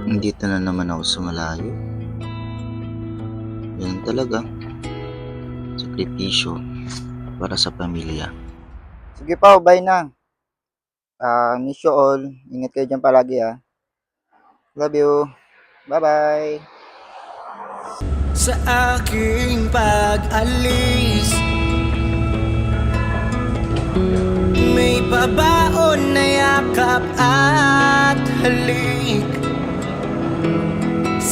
Nandito na naman ako sa malayo. Yan talaga. Sakripisyo para sa pamilya. Sige pa, bye na. Miss you all. Ingat kayo dyan palagi Love you. Bye-bye. Sa aking pag-alis, may babaon na yakap at halik.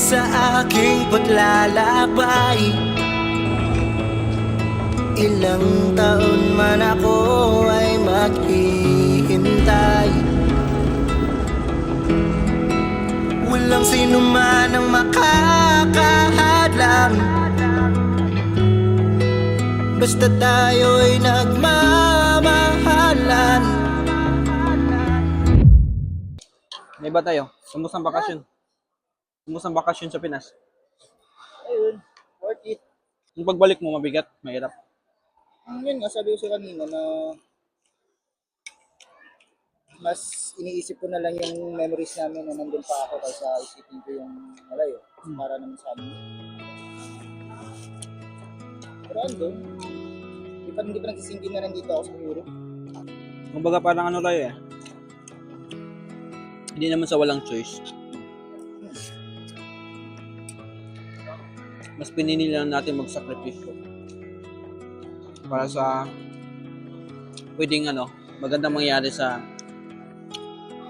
Sa aking paglalakbay, ilang taon man ako ay maghihintay. Walang sino man ang makakahadlang, basta tayo'y nagmamahalan. May ba tayo? Kamusta ang bakasyon? Kamusta ang bakasyon sa Pinas? Ayun, worth it. Yung pagbalik mo, mabigat, mahirap. Yun nga, sabi ko sa kanina na mas iniisip ko na lang yung memories namin na nandun pa ako kaysa isipin ko yung malayo. Para naman sa amin. Pero andun, hindi pa nagsisingin na nandito ako sa Europe. Kumbaga parang ano tayo hindi naman sa walang choice. Mas pinili lang natin magsakripisyo para sa pwedeng magandang mangyari sa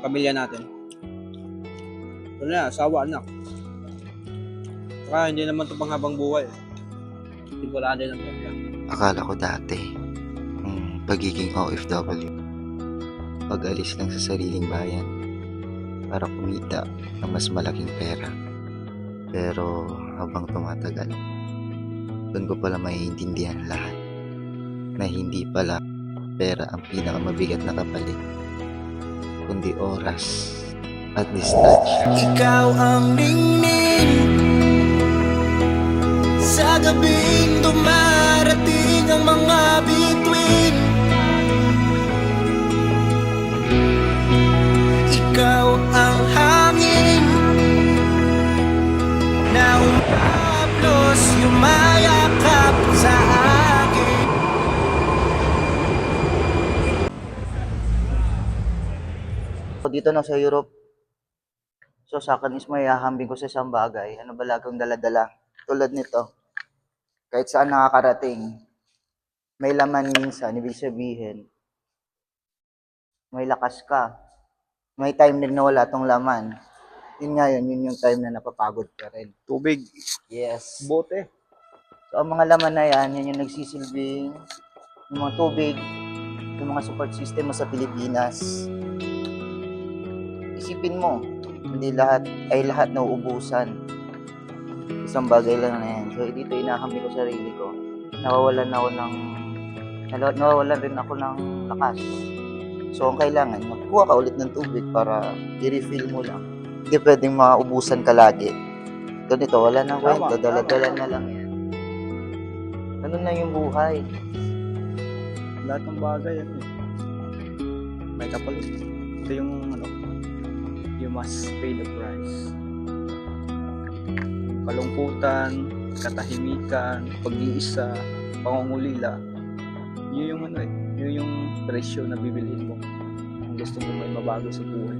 pamilya natin. Wala na, asawa, anak. Saka hindi naman ito panghabang buhay. Temporary lang ito. Akala ko dati, pagiging OFW, pag-alis lang sa sariling bayan para kumita ng mas malaking pera. Pero habang tumatagal, doon ko pala maiintindihan lahat na hindi pala pera ang pinakamabigat na kapalit, kundi oras at distansya. Ikaw ang ningning sa gabing dumarating ang mga bituin. Ikaw ang hangin na umaplos yumayakap sa akin. Dito na sa Europe, so sa akin is may hahambing ko sa isang bagay. Ano ba lagong dala-dala? Tulad nito. Kahit saan nakakarating, may laman minsan, ibig sabihin, may lakas ka. May time din na wala tong laman. Yun nga yun yung time na napapagod ka rin. Tubig, Yes. bote. So ang mga laman na yan yung nagsisilbing yung mga tubig, yung mga support system mo sa Pilipinas. Isipin mo, hindi lahat nauubusan. Isang bagay lang na yan. So dito inahambing ko sarili ko. Nawawalan rin ako ng lakas. So ang kailangan, magkuha ka ulit ng tubig para i-refill mo lang. Hindi pwedeng maubusan ka lagi. Ganito, wala nang kwento, dala-dala na lang yan. Ganun na yung buhay. Lahat ng bagay, may kapalit. Ito yung you must pay the price. Kalungkutan, katahimikan, pag-iisa, pangungulila. Yun yung yun yung presyo na bibiliin mo kung gusto mo may mabago sa buhay.